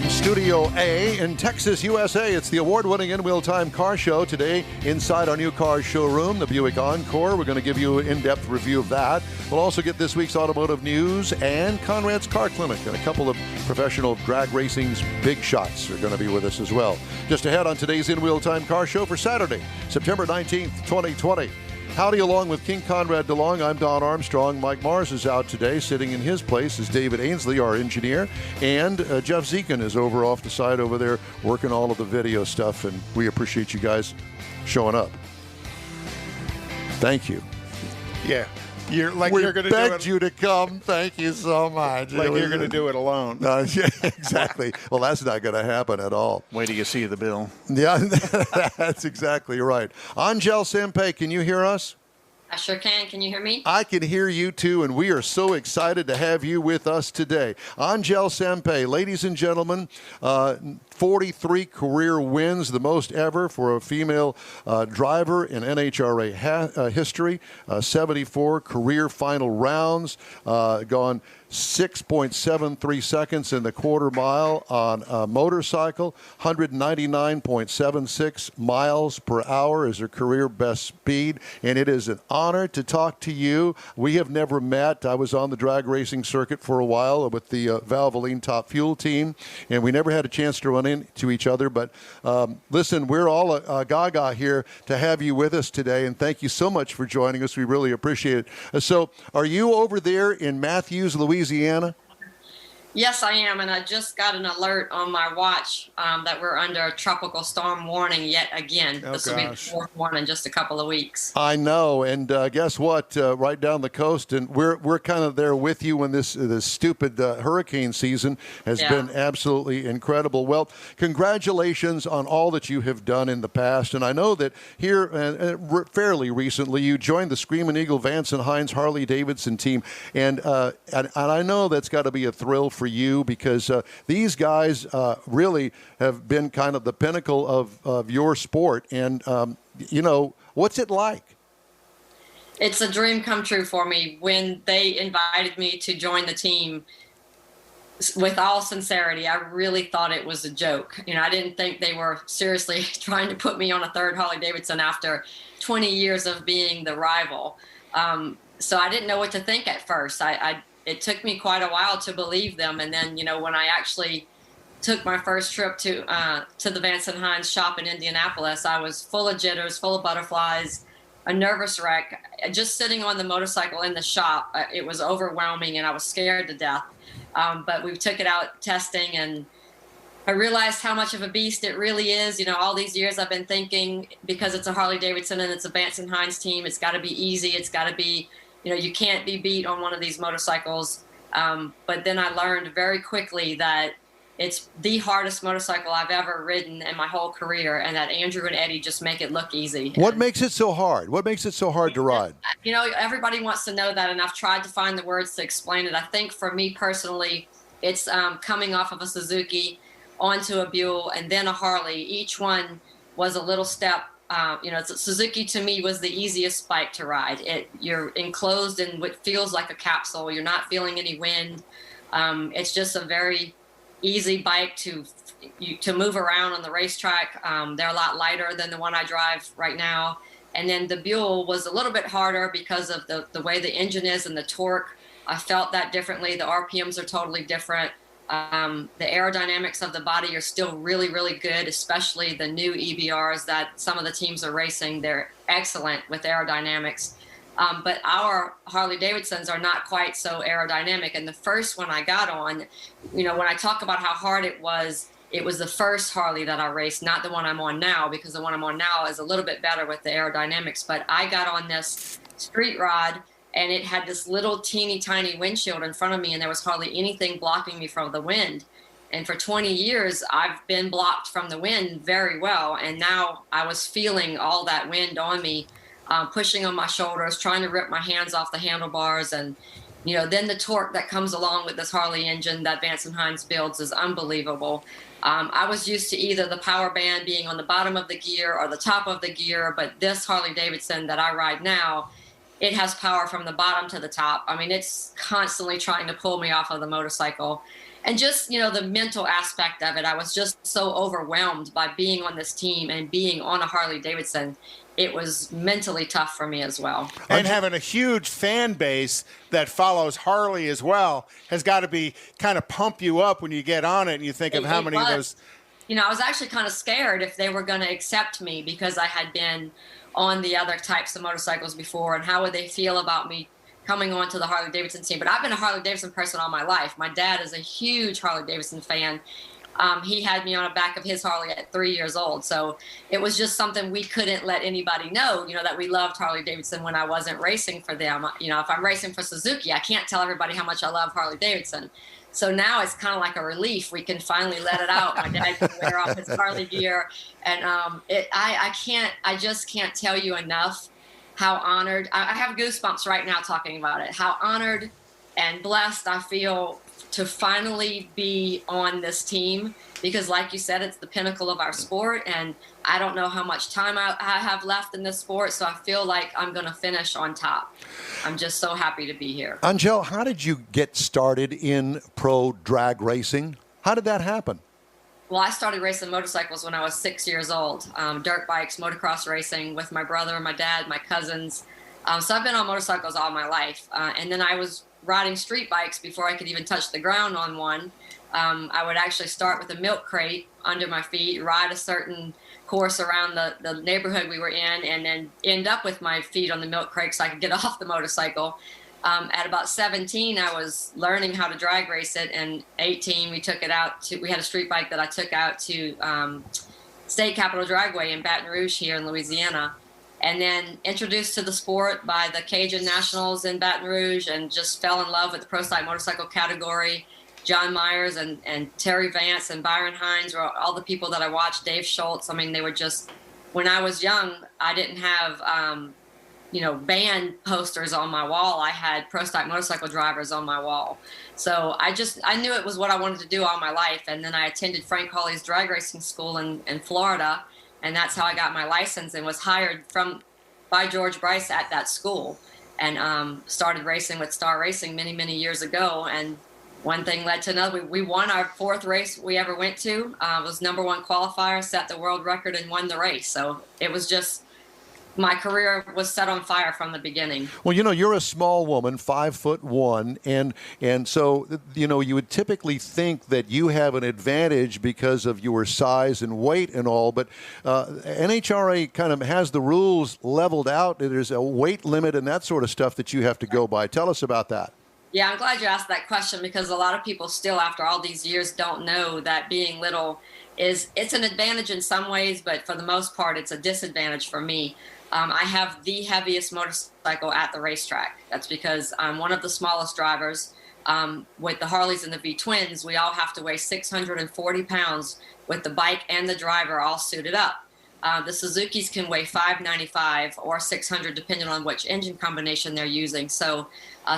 From Studio A in Texas, USA, it's the award-winning in-wheel time car show. Today, inside our new car showroom, the Buick Encore. We're going to give you an in-depth review of that. We'll also get this week's automotive news and Conrad's Car Clinic. And a couple of professional drag racing's big shots are going to be with us as well. Just ahead on today's in-wheel time car show for Saturday, September 19th, 2020. Howdy, along with King Conrad DeLong, I'm Don Armstrong. Mike Mars is out today. Sitting in his place is David Ainsley, our engineer. And Jeff Zekin is over off the side over there working all of the video stuff. And we appreciate you guys showing up. Thank you. Yeah. You're going to do it. We begged you to come. Thank you so much. Like you're going to do it alone. Yeah, exactly. Well, that's not going to happen at all. Wait till you see the bill. Yeah, that's exactly right. Angelle Sampey, can you hear us? I sure can. Can you hear me? I can hear you too, and we are so excited to have you with us today. Angelle Sampey, ladies and gentlemen, 43 career wins, the most ever for a female driver in NHRA history. 74 career final rounds, gone 6.73 seconds in the quarter mile on a motorcycle. 199.76 miles per hour is her career best speed, and it is an honor to talk to you. We have never met. I was on the drag racing circuit for a while with the Valvoline Top Fuel team, and we never had a chance to run into each other. But listen, we're all gaga here to have you with us today, and thank you so much for joining us. We really appreciate it. So are you over there in Matthews, Louisiana? Yes, I am, and I just got an alert on my watch that we're under a tropical storm warning yet again. Oh, this will be the fourth one in just a couple of weeks. I know, and guess what? Right down the coast, and we're kind of there with you when this stupid hurricane season has been absolutely incredible. Well, congratulations on all that you have done in the past, and I know that here fairly recently you joined the Screaming Eagle Vance and Hines Harley Davidson team, and I know that's got to be a thrill for you because these guys really have been kind of the pinnacle of your sport. And, what's it like? It's a dream come true for me. When they invited me to join the team, with all sincerity, I really thought it was a joke. I didn't think they were seriously trying to put me on a third Harley Davidson after 20 years of being the rival. So I didn't know what to think at first. It took me quite a while to believe them. And then, when I actually took my first trip to the Vance and Hines shop in Indianapolis, I was full of jitters, full of butterflies, a nervous wreck. Just sitting on the motorcycle in the shop, it was overwhelming and I was scared to death. But we took it out testing and I realized how much of a beast it really is. All these years I've been thinking because it's a Harley Davidson and it's a Vance and Hines team, it's got to be easy. It's got to be, you can't be beat on one of these motorcycles. But then I learned very quickly that it's the hardest motorcycle I've ever ridden in my whole career, and that Andrew and Eddie just make it look easy. What makes it so hard? What makes it so hard to ride? Everybody wants to know that, and I've tried to find the words to explain it. I think for me personally, it's coming off of a Suzuki onto a Buell and then a Harley. Each one was a little step. Suzuki to me was the easiest bike to ride. You're enclosed in what feels like a capsule. You're not feeling any wind. It's just a very easy bike to move around on the racetrack. They're a lot lighter than the one I drive right now. And then the Buell was a little bit harder because of the way the engine is and the torque. I felt that differently. The RPMs are totally different. The aerodynamics of the body are still really, really good, especially the new EBRs that some of the teams are racing. They're excellent with aerodynamics. But our Harley Davidsons are not quite so aerodynamic. And the first one I got on, when I talk about how hard it was the first Harley that I raced, not the one I'm on now, because the one I'm on now is a little bit better with the aerodynamics. But I got on this street rod, and it had this little teeny tiny windshield in front of me, and there was hardly anything blocking me from the wind. And for 20 years, I've been blocked from the wind very well. And now I was feeling all that wind on me, pushing on my shoulders, trying to rip my hands off the handlebars. And, then the torque that comes along with this Harley engine that Vance and Hines builds is unbelievable. I was used to either the power band being on the bottom of the gear or the top of the gear, but this Harley Davidson that I ride now, it has power from the bottom to the top. I mean, it's constantly trying to pull me off of the motorcycle. And just, the mental aspect of it, I was just so overwhelmed by being on this team and being on a Harley Davidson. It was mentally tough for me as well. And having a huge fan base that follows Harley as well has got to be kind of pump you up when you get on it and you think of how many of those. I was actually kind of scared if they were going to accept me because I had been on the other types of motorcycles before, and how would they feel about me coming on to the Harley Davidson team. But I've been a Harley Davidson person all my life. My dad is a huge Harley Davidson fan. He had me on the back of his Harley at 3 years old. So it was just something we couldn't let anybody know, that we loved Harley Davidson when I wasn't racing for them. If I'm racing for Suzuki, I can't tell everybody how much I love Harley Davidson. So now it's kind of like a relief. We can finally let it out. My dad can wear off his Harley gear. And I just can't tell you enough how honored. I have goosebumps right now talking about it. How honored and blessed I feel to finally be on this team, because like you said, it's the pinnacle of our sport, and I don't know how much time I have left in this sport, so I feel like I'm going to finish on top. I'm just so happy to be here. Angelle, how did you get started in pro drag racing? How did that happen? Well, I started racing motorcycles when I was 6 years old. Dirt bikes, motocross racing with my brother, my dad, my cousins. So I've been on motorcycles all my life. And then I was riding street bikes before I could even touch the ground on one. I would actually start with a milk crate under my feet, ride a certain course around the neighborhood we were in, and then end up with my feet on the milk crate so I could get off the motorcycle. At about 17, I was learning how to drag race it, and 18, we had a street bike that I took out to State Capitol Dragway in Baton Rouge here in Louisiana, and then introduced to the sport by the Cajun Nationals in Baton Rouge, and just fell in love with the pro stock motorcycle category. John Myers and Terry Vance and Byron Hines were all the people that I watched, Dave Schultz. I mean, they were just, when I was young, I didn't have, band posters on my wall. I had pro stock motorcycle drivers on my wall. So I knew it was what I wanted to do all my life. And then I attended Frank Hawley's drag racing school in Florida. And that's how I got my license, and was hired by George Bryce at that school, and started racing with Star Racing many, many years ago. And one thing led to another. We won our fourth race we ever went to. Was number one qualifier, set the world record, and won the race. So it was just, my career was set on fire from the beginning. Well, you're a small woman, 5'1", and so, you would typically think that you have an advantage because of your size and weight and all, but NHRA kind of has the rules leveled out. There's a weight limit and that sort of stuff that you have to go by. Tell us about that. Yeah, I'm glad you asked that question, because a lot of people still, after all these years, don't know that being little it's an advantage in some ways, but for the most part, it's a disadvantage for me. I have the heaviest motorcycle at the racetrack. That's because I'm one of the smallest drivers. With the Harleys and the V-Twins, we all have to weigh 640 pounds with the bike and the driver all suited up. The Suzukis can weigh 595 or 600, depending on which engine combination they're using. So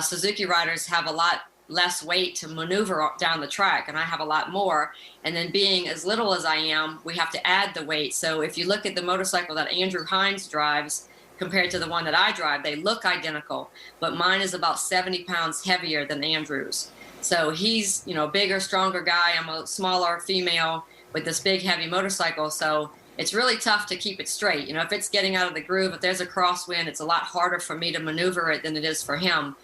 Suzuki riders have a lot less weight to maneuver down the track, and I have a lot more. And then, being as little as I am, we have to add the weight. So if you look at the motorcycle that Andrew Hines drives compared to the one that I drive, they look identical, but mine is about 70 pounds heavier than Andrew's. So he's, bigger, stronger guy. I'm a smaller female with this big, heavy motorcycle. So it's really tough to keep it straight. If it's getting out of the groove, if there's a crosswind, it's a lot harder for me to maneuver it than it is for him.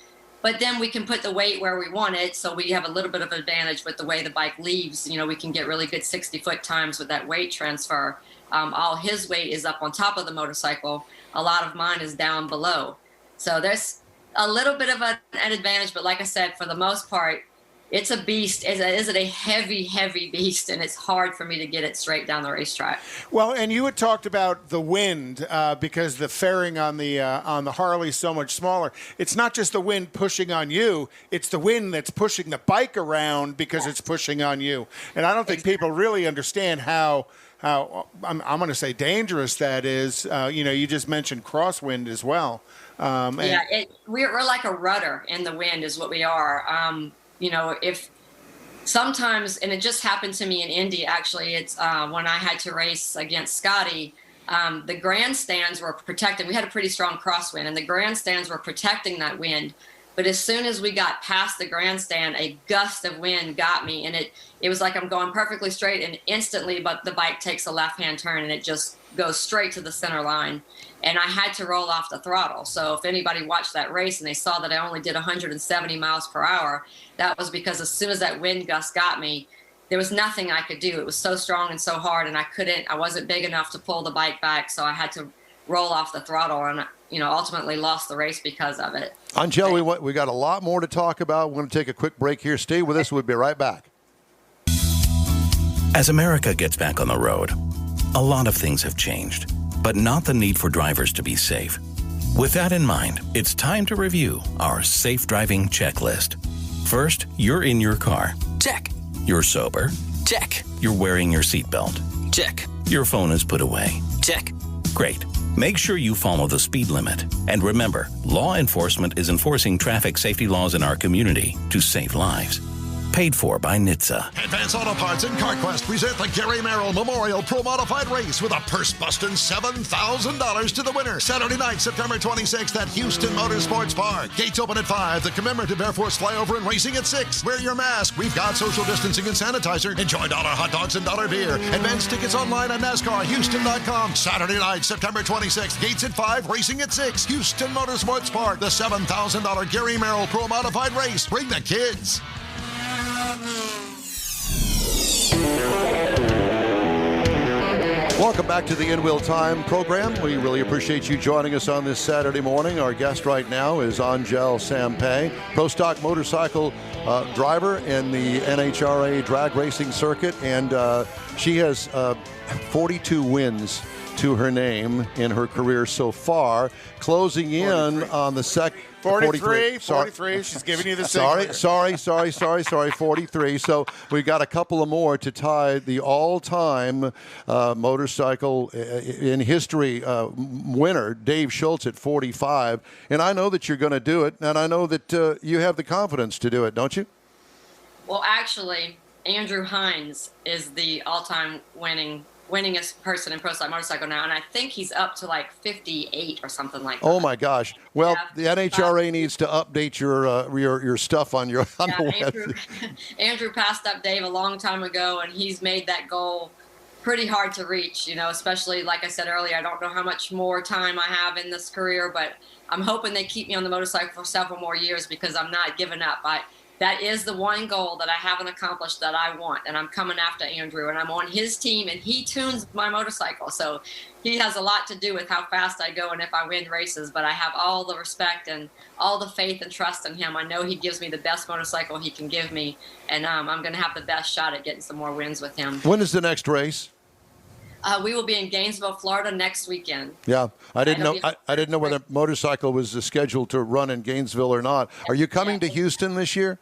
But then we can put the weight where we want it, so we have a little bit of advantage with the way the bike leaves. We can get really good 60-foot times with that weight transfer. All his weight is up on top of the motorcycle. A lot of mine is down below. So there's a little bit of an advantage, but like I said, for the most part, it's a beast. Is it a heavy, heavy beast, and it's hard for me to get it straight down the racetrack. Well, and you had talked about the wind because the fairing on the Harley is so much smaller. It's not just the wind pushing on you; it's the wind that's pushing the bike around because it's pushing on you. And I don't think people really understand how I'm going to say dangerous that is. You just mentioned crosswind as well. We're like a rudder in the wind, is what we are. If sometimes, and it just happened to me in Indy, actually, it's when I had to race against Scotty, the grandstands were protected. We had a pretty strong crosswind, and the grandstands were protecting that wind. But as soon as we got past the grandstand, a gust of wind got me, and it was like I'm going perfectly straight, and instantly, but the bike takes a left-hand turn, and it just goes straight to the center line. And I had to roll off the throttle. So if anybody watched that race and they saw that I only did 170 miles per hour, that was because as soon as that wind gust got me, there was nothing I could do. It was so strong and so hard, and I wasn't big enough to pull the bike back, so I had to roll off the throttle, and ultimately lost the race because of it. Angelle, we got a lot more to talk about. We're going to take a quick break here. Stay with us. We'll be right back. As America gets back on the road, a lot of things have changed, but not the need for drivers to be safe. With that in mind, it's time to review our safe driving checklist. First, you're in your car. Check. You're sober. Check. You're wearing your seatbelt. Check. Your phone is put away. Check. Great. Make sure you follow the speed limit. And remember, law enforcement is enforcing traffic safety laws in our community to save lives. Paid for by NHTSA. Advance Auto Parts and CarQuest present the Gary Merrill Memorial Pro Modified Race with a purse-busting $7,000 to the winner. Saturday night, September 26th at Houston Motorsports Park. Gates open at 5. The commemorative Air Force flyover and racing at 6. Wear your mask. We've got social distancing and sanitizer. Enjoy dollar hot dogs and dollar beer. Advance tickets online at NASCARHouston.com. Saturday night, September 26th. Gates at 5. Racing at 6. Houston Motorsports Park. The $7,000 Gary Merrill Pro Modified Race. Bring the kids. Welcome back to the In Wheel Time program. We really appreciate you joining us on this Saturday morning. Our guest right now is Angelle Sampey, pro stock motorcycle driver in the NHRA drag racing circuit, and she has 42 wins to her name in her career so far, closing in on the second. 43. She's giving you the Sorry, 43. So we got a couple of more to tie the all-time motorcycle in history winner, Dave Schultz, at 45. And I know that you're going to do it, and I know that you have the confidence to do it, don't you? Well, actually, Andrew Hines is the all-time winningest person in pro stock motorcycle now, and I think he's up to like 58 or something like that. Oh my gosh! Well, yeah, the NHRA needs to update your stuff on the web. Andrew passed up Dave a long time ago, and he's made that goal pretty hard to reach. Especially like I said earlier, I don't know how much more time I have in this career, but I'm hoping they keep me on the motorcycle for several more years because I'm not giving up. That is the one goal that I haven't accomplished that I want, and I'm coming after Andrew, and I'm on his team, and he tunes my motorcycle, so he has a lot to do with how fast I go and if I win races, but I have all the respect and all the faith and trust in him. I know he gives me the best motorcycle he can give me, and I'm going to have the best shot at getting some more wins with him. When is the next race? We will be in Gainesville, Florida next weekend. Yeah, I didn't know whether motorcycle was scheduled to run in Gainesville or not. Are you coming to Houston this year?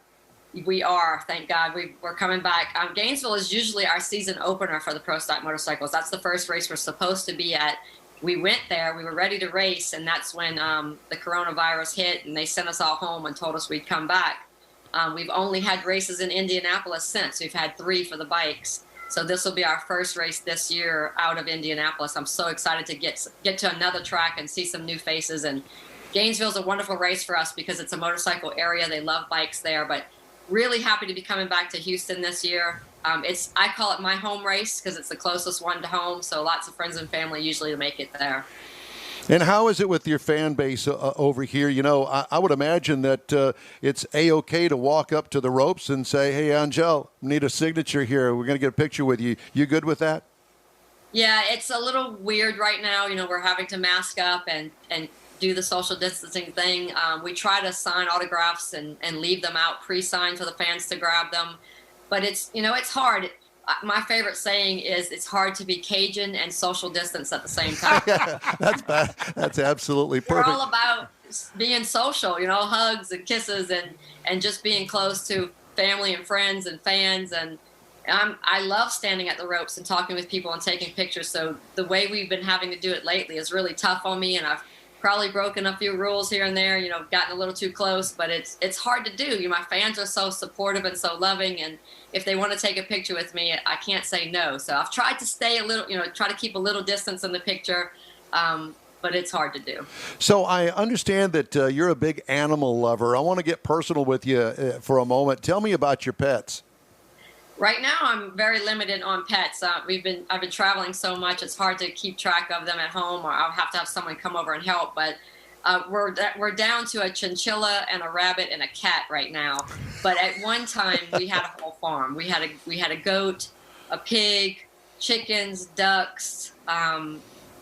We are, thank God. We're coming back. Gainesville is usually our season opener for the pro stock motorcycles. That's the first race we're supposed to be at. We went there, we were ready to race, and that's when the coronavirus hit, and they sent us all home and told us we'd come back. We've only had races in Indianapolis since. We've had 3 for the bikes. So this will be our first race this year out of Indianapolis. I'm so excited to get to another track and see some new faces. And Gainesville's a wonderful race for us because it's a motorcycle area. They love bikes there, but really happy to be coming back to Houston this year. I call it my home race because it's the closest one to home, so lots of friends and family usually make it there. And how is it with your fan base over here? I would imagine that it's A-OK to walk up to the ropes and say, hey, Angelle, need a signature here. We're going to get a picture with you. You good with that? Yeah, it's a little weird right now. We're having to mask up and do the social distancing thing. We try to sign autographs and leave them out pre-signed for the fans to grab them. But it's hard. My favorite saying is it's hard to be Cajun and social distance at the same time. That's bad. That's absolutely perfect. We're all about being social, hugs and kisses and just being close to family and friends and fans. And I love standing at the ropes and talking with people and taking pictures. So the way we've been having to do it lately is really tough on me, and I've probably broken a few rules here and there, gotten a little too close, but it's hard to do. My fans are so supportive and so loving, and if they want to take a picture with me, I can't say no. So I've tried to stay a little, try to keep a little distance in the picture, but it's hard to do. So I understand that you're a big animal lover. I want to get personal with you for a moment. Tell me about your pets. Right now, I'm very limited on pets. I've been traveling so much; it's hard to keep track of them at home, or I'll have to have someone come over and help. But we're down to a chinchilla and a rabbit and a cat right now. But at one time, we had a whole farm. We had a goat, a pig, chickens, ducks.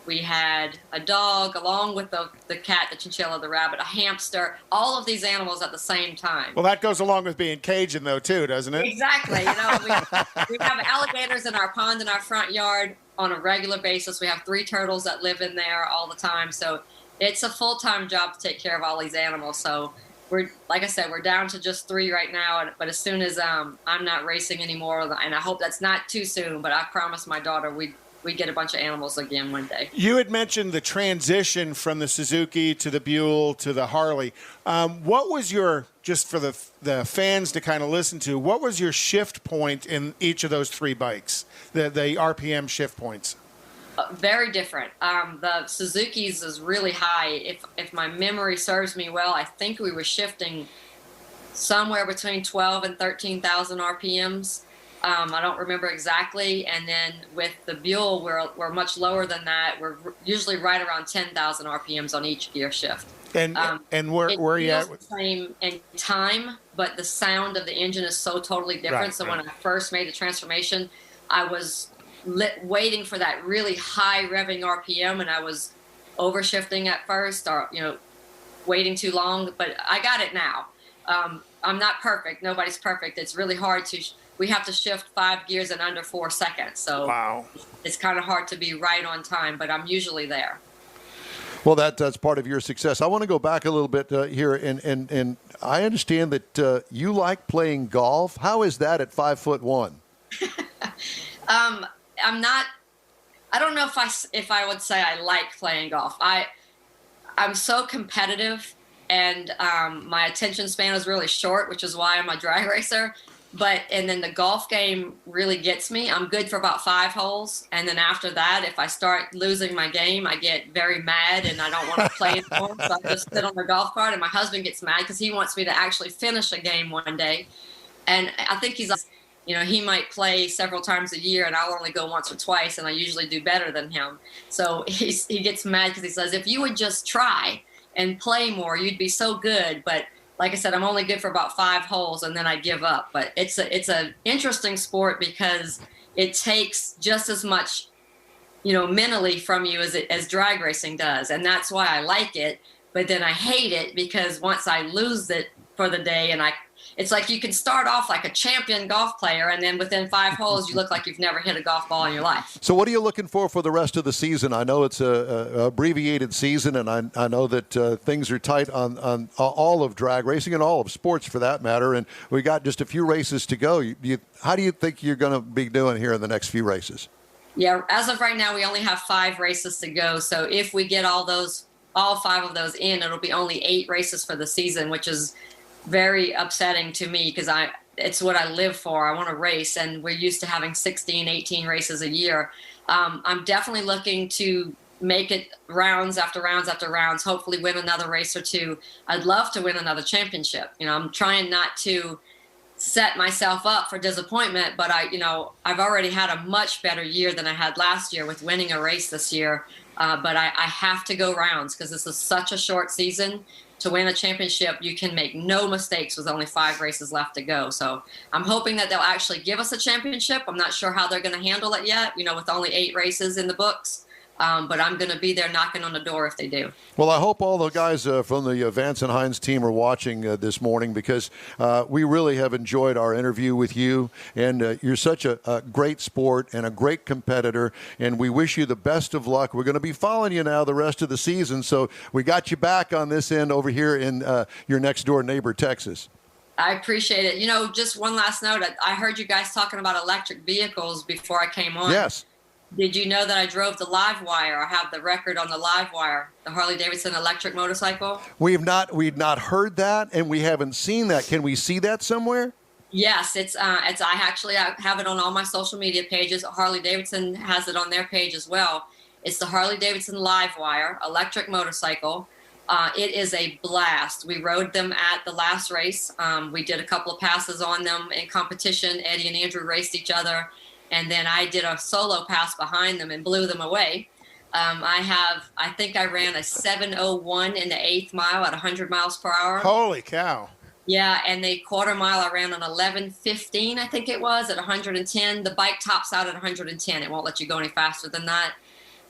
We had a dog, along with the cat, the chinchilla, the rabbit, a hamster, all of these animals at the same time. Well, that goes along with being Cajun, though, too, doesn't it? Exactly. We have alligators in our pond in our front yard on a regular basis. We have 3 turtles that live in there all the time. So it's a full-time job to take care of all these animals. So like I said, we're down to just 3 right now. But as soon as I'm not racing anymore, and I hope that's not too soon, but I promised my daughter we get a bunch of animals again one day. You had mentioned the transition from the Suzuki to the Buell to the Harley. What was just for the fans to kind of listen to, what was your shift point in each of those 3 bikes, the RPM shift points? Very different. The Suzuki's is really high. If my memory serves me well, I think we were shifting somewhere between 12 and 13,000 RPMs. I don't remember exactly. And then with the Buell, we're much lower than that. We're usually right around 10,000 RPMs on each gear shift. And where are you at? It feels the same in time, but the sound of the engine is so totally different. So when I first made the transformation, I was waiting for that really high revving RPM, and I was overshifting at first, or waiting too long. But I got it now. I'm not perfect. Nobody's perfect. It's really hard we have to shift 5 gears in under 4 seconds. So wow. It's kind of hard to be right on time, but I'm usually there. Well, that's part of your success. I want to go back a little bit here, and I understand that you like playing golf. How is that at 5'1"? I don't know if I would say I like playing golf. I'm so competitive, and my attention span is really short, which is why I'm a drag racer. And then the golf game really gets me. I'm good for about 5 holes. And then after that, if I start losing my game, I get very mad and I don't want to play anymore. So I just sit on the golf cart, and my husband gets mad because he wants me to actually finish a game one day. And I think he might play several times a year, and I'll only go once or twice, and I usually do better than him. So he gets mad because he says, if you would just try and play more, you'd be so good. But like I said, I'm only good for about 5 holes, and then I give up. But it's an interesting sport because it takes just as much, mentally from you as drag racing does, and that's why I like it. But then I hate it because once I lose it for the day, and it's like you can start off like a champion golf player, and then within 5 holes, you look like you've never hit a golf ball in your life. So what are you looking for the rest of the season? I know it's a abbreviated season, and I know that things are tight on all of drag racing and all of sports for that matter, and we got just a few races to go. How do you think you're going to be doing here in the next few races? Yeah, as of right now, we only have 5 races to go. So if we get all 5 of those in, it'll be only 8 races for the season, which is very upsetting to me because it's what I live for. I want to race, and we're used to having 16, 18 races a year. I'm definitely looking to make it rounds after rounds after rounds, hopefully win another race or 2. I'd love to win another championship. I'm trying not to set myself up for disappointment, but I've already had a much better year than I had last year with winning a race this year. But I have to go rounds because this is such a short season. To win a championship, you can make no mistakes with only 5 races left to go. So I'm hoping that they'll actually give us a championship. I'm not sure how they're going to handle it yet, with only 8 races in the books. But I'm going to be there knocking on the door if they do. Well, I hope all the guys from the Vance and Hines team are watching this morning because we really have enjoyed our interview with you. And you're such a great sport and a great competitor. And we wish you the best of luck. We're going to be following you now the rest of the season. So we got you back on this end over here in your next door neighbor, Texas. I appreciate it. Just one last note. I heard you guys talking about electric vehicles before I came on. Yes. Did you know that I drove the Live Wire? I have the record on the Live Wire, the Harley-Davidson electric motorcycle. We've not heard that, and we haven't seen that. Can we see that somewhere? Yes, I have it on all my social media pages. Harley-Davidson has it on their page as well. It's the Harley-Davidson Live Wire electric motorcycle. It is a blast. We rode them at the last race. We did a couple of passes on them in competition. Eddie and Andrew raced each other. And then I did a solo pass behind them and blew them away. I think I ran a 7:01 in the 8th mile at 100 miles per hour. Holy cow. Yeah, and the quarter mile I ran on 11:15, I think it was, at 110. The bike tops out at 110. It won't let you go any faster than that.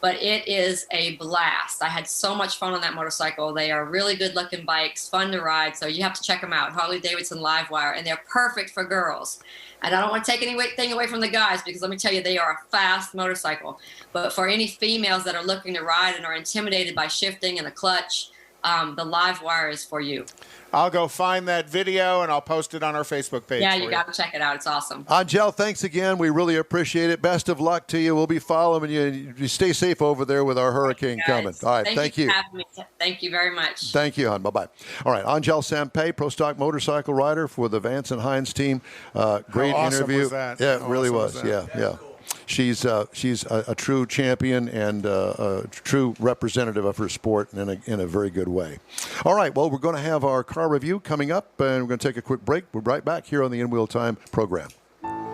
But it is a blast. I had so much fun on that motorcycle. They are really good-looking bikes, fun to ride, so you have to check them out, Harley-Davidson Live Wire, and they're perfect for girls. And I don't want to take anything away from the guys because let me tell you, they are a fast motorcycle. But for any females that are looking to ride and are intimidated by shifting and a clutch, the Live Wire is for you. I'll go find that video, and I'll post it on our Facebook page. Yeah, you got to check it out. It's awesome. Angelle, thanks again. We really appreciate it. Best of luck to you. We'll be following you. You stay safe over there with our hurricane coming. All right, thank you. For having me. Thank you very much. Thank you, hon. Bye-bye. All right, Angelle Sampey, Pro Stock motorcycle rider for the Vance and Hines team. Great How awesome interview. was that? Yeah, it How really awesome was. was that? Yeah. She's a true champion and a true representative of her sport in a very good way. All right, well, we're going to have our car review coming up, and we're going to take a quick break. We're right back here on the In Wheel Time program.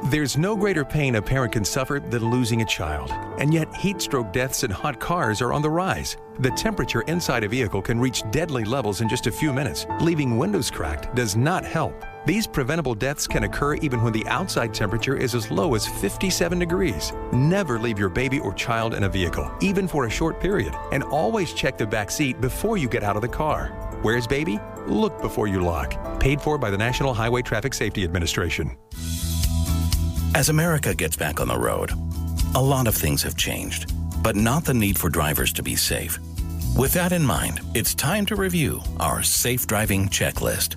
There's no greater pain a parent can suffer than losing a child. And yet, heat stroke deaths in hot cars are on the rise. The temperature inside a vehicle can reach deadly levels in just a few minutes. Leaving windows cracked does not help. These preventable deaths can occur even when the outside temperature is as low as 57 degrees. Never leave your baby or child in a vehicle, even for a short period. And always check the back seat before you get out of the car. Where's baby? Look before you lock. Paid for by the National Highway Traffic Safety Administration. As America gets back on the road, a lot of things have changed, but not the need for drivers to be safe. With that in mind, it's time to review our safe driving checklist.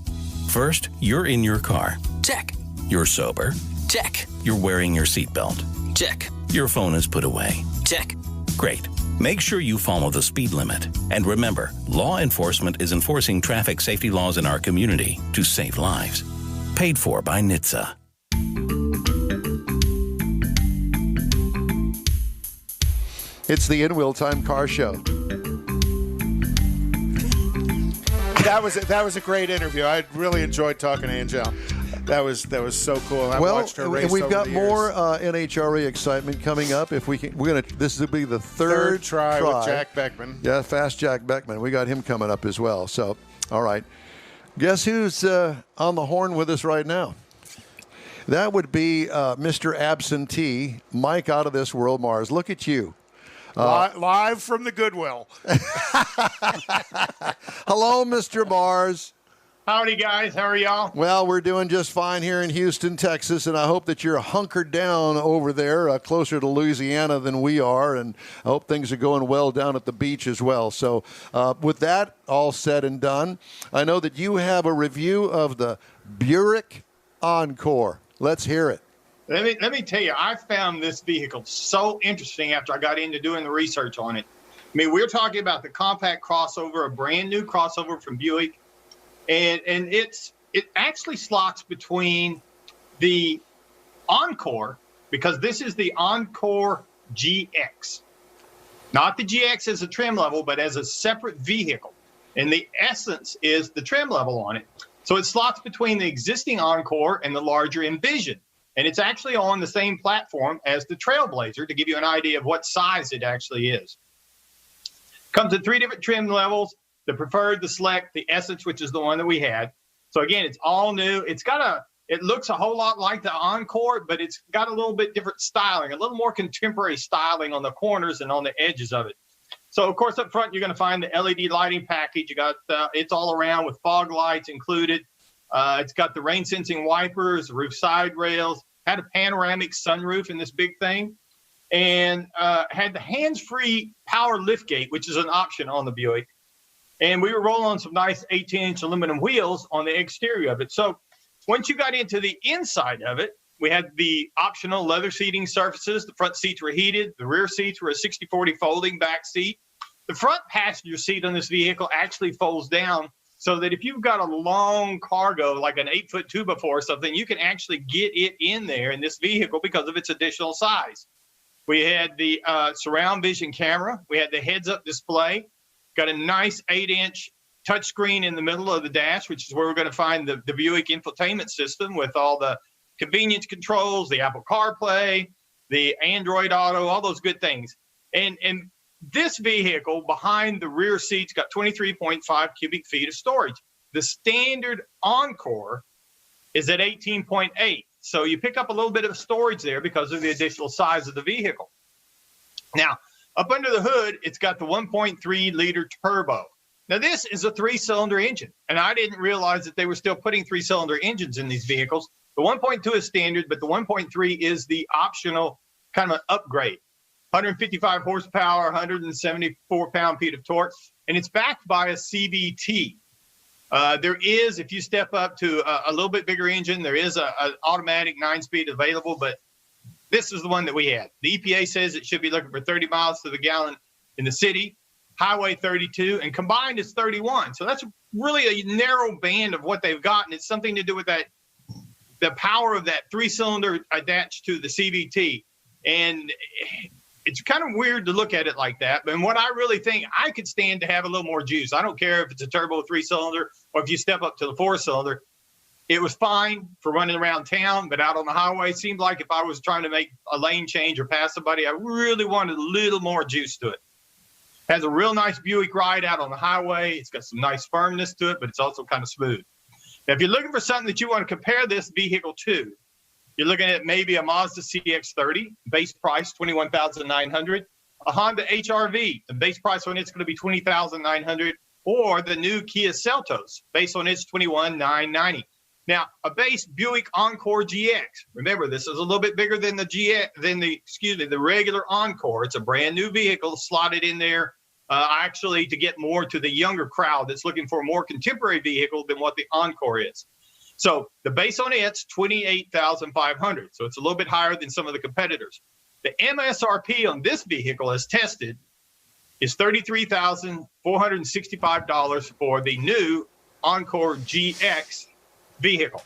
First, you're in your car. Check. You're sober. Check. You're wearing your seatbelt. Check. Your phone is put away. Check. Great. Make sure you follow the speed limit. And remember, law enforcement is enforcing traffic safety laws in our community to save lives. Paid for by NHTSA. It's the In Wheel Time Car Show. That was a great interview. I really enjoyed talking to Angelle. That was so cool. I watched her race. And we've over got the more years. NHRA excitement coming up. If we can, this will be the third try with Jack Beckman. Yeah, fast Jack Beckman. We got him coming up as well. So, all right. Guess who's on the horn with us right now? That would be Mr. Absentee, Mike Out of This World Mars. Look at you. Live from the Goodwill. Hello, Mr. Mars. Howdy, guys. How are y'all? Well, we're doing just fine here in Houston, Texas, and I hope that you're hunkered down over there closer to Louisiana than we are, and I hope things are going well down at the beach as well. So with that all said and done, I know that you have a review of the Buick Encore. Let's hear it. Let me tell you, I found this vehicle so interesting after I got into doing the research on it. I mean, we're talking about the compact crossover, a brand new crossover from Buick, and it actually slots between the Encore, because this is the Encore GX, not the GX as a trim level, but as a separate vehicle, and the essence is the trim level on it. So it slots between the existing Encore and the larger Envision. And it's actually on the same platform as the Trailblazer to give you an idea of what size it actually is. Comes in 3 different trim levels, the Preferred, the Select, the Essence, which is the one that we had. So again, it's all new. It looks a whole lot like the Encore, but it's got a little bit different styling, a little more contemporary styling on the corners and on the edges of it. So of course, up front, you're going to find the LED lighting package. You got it's all around with fog lights included. It's got the rain sensing wipers, roof side rails, had a panoramic sunroof in this big thing, and had the hands-free power liftgate, which is an option on the Buick. And we were rolling on some nice 18-inch aluminum wheels on the exterior of it. So once you got into the inside of it, We had the optional leather seating surfaces. The front seats were heated. The rear seats were a 60/40 folding back seat. The front passenger seat on this vehicle actually folds down so that if you've got a long cargo, like an 8-foot 2x4 or something, you can actually get it in there in this vehicle because of its additional size. We had the surround vision camera. We had the heads-up display. Got a nice 8-inch touchscreen in the middle of the dash, which is where we're going to find the Buick infotainment system with all the convenience controls, the Apple CarPlay, the Android Auto, all those good things. And this vehicle behind the rear seats got 23.5 cubic feet of storage. The standard Encore is at 18.8. So you pick up a little bit of storage there because of the additional size of the vehicle. Now, up under the hood, it's got the 1.3 liter turbo. Now, this is a 3-cylinder engine, and I didn't realize that they were still putting 3-cylinder engines in these vehicles. The 1.2 is standard, but the 1.3 is the optional kind of an upgrade. 155 horsepower, 174 pound-feet of torque, and it's backed by a CVT. There is, if you step up to a little bit bigger engine, there is an automatic 9-speed available, but this is the one that we had. The EPA says it should be looking for 30 miles to the gallon in the city, highway 32, and combined is 31. So that's really a narrow band of what they've got, and it's something to do with that, the power of that 3-cylinder attached to the CVT. And it's kind of weird to look at it like that. But what I really think, I could stand to have a little more juice. I don't care if it's a turbo 3-cylinder or if you step up to the 4-cylinder. It was fine for running around town, but out on the highway, it seemed like if I was trying to make a lane change or pass somebody, I really wanted a little more juice to it. Has a real nice Buick ride out on the highway. It's got some nice firmness to it, but it's also kind of smooth. Now, if you're looking for something that you want to compare this vehicle to, you're looking at maybe a Mazda CX-30, base price $21,900, a Honda HR-V, the base price on it's going to be $20,900, or the new Kia Seltos, based on its $21,990. Now, a base Buick Encore GX. Remember, this is a little bit bigger than the regular Encore. It's a brand new vehicle slotted in there, actually to get more to the younger crowd that's looking for a more contemporary vehicle than what the Encore is. So the base on it's $28,500. So it's a little bit higher than some of the competitors. The MSRP on this vehicle, as tested, is $33,465 for the new Encore GX vehicle.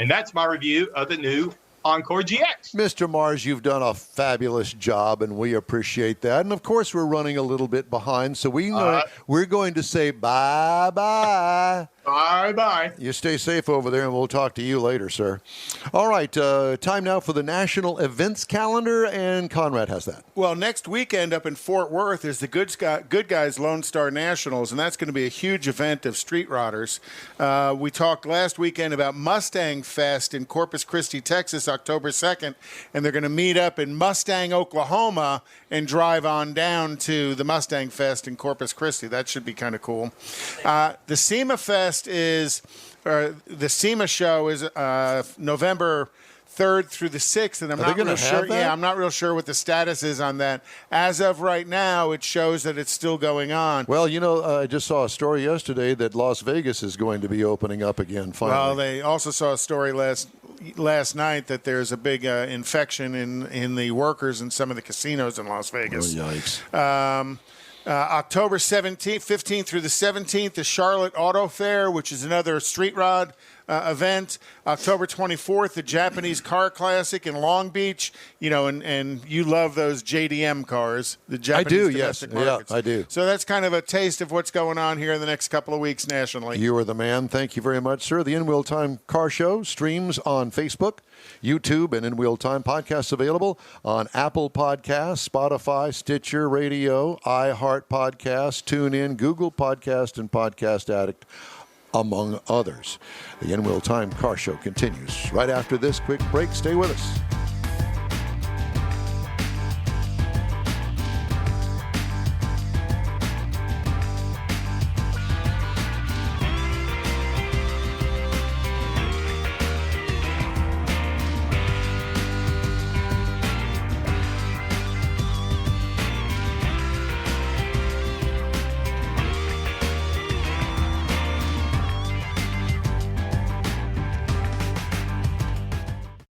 And that's my review of the new Encore GX. Mr. Mars, you've done a fabulous job, and we appreciate that. And, of course, we're running a little bit behind, so we're going to say bye-bye. Bye-bye. You stay safe over there, and we'll talk to you later, sir. All right, time now for the national events calendar, and Conrad has that. Well, next weekend up in Fort Worth is the Good Guys Lone Star Nationals, and that's going to be a huge event of street rodders. We talked last weekend about Mustang Fest in Corpus Christi, Texas, October 2nd, and they're going to meet up in Mustang, Oklahoma, and drive on down to the Mustang Fest in Corpus Christi. That should be kind of cool. The SEMA Fest the SEMA show is November 3rd through the 6th, and I'm not real sure. Yeah, I'm not real sure what the status is on that. As of right now, it shows that it's still going on. Well, I just saw a story yesterday that Las Vegas is going to be opening up again finally. Well, they also saw a story last night that there's a big infection in the workers in some of the casinos in Las Vegas. Oh, yikes. October 15th through the 17th, the Charlotte Auto Fair, which is another street rod event. October 24th, the Japanese Car Classic in Long Beach. And you love those JDM cars. The Japanese domestic markets. Yeah, I do. So that's kind of a taste of what's going on here in the next couple of weeks nationally. You are the man. Thank you very much, sir. The In Wheel Time Car Show streams on Facebook, YouTube, and In Wheel Time podcasts available on Apple Podcasts, Spotify, Stitcher Radio, iHeart Podcasts, TuneIn, Google Podcast, and Podcast Addict, among others. The In Wheel Time Car Show continues right after this quick break. Stay with us.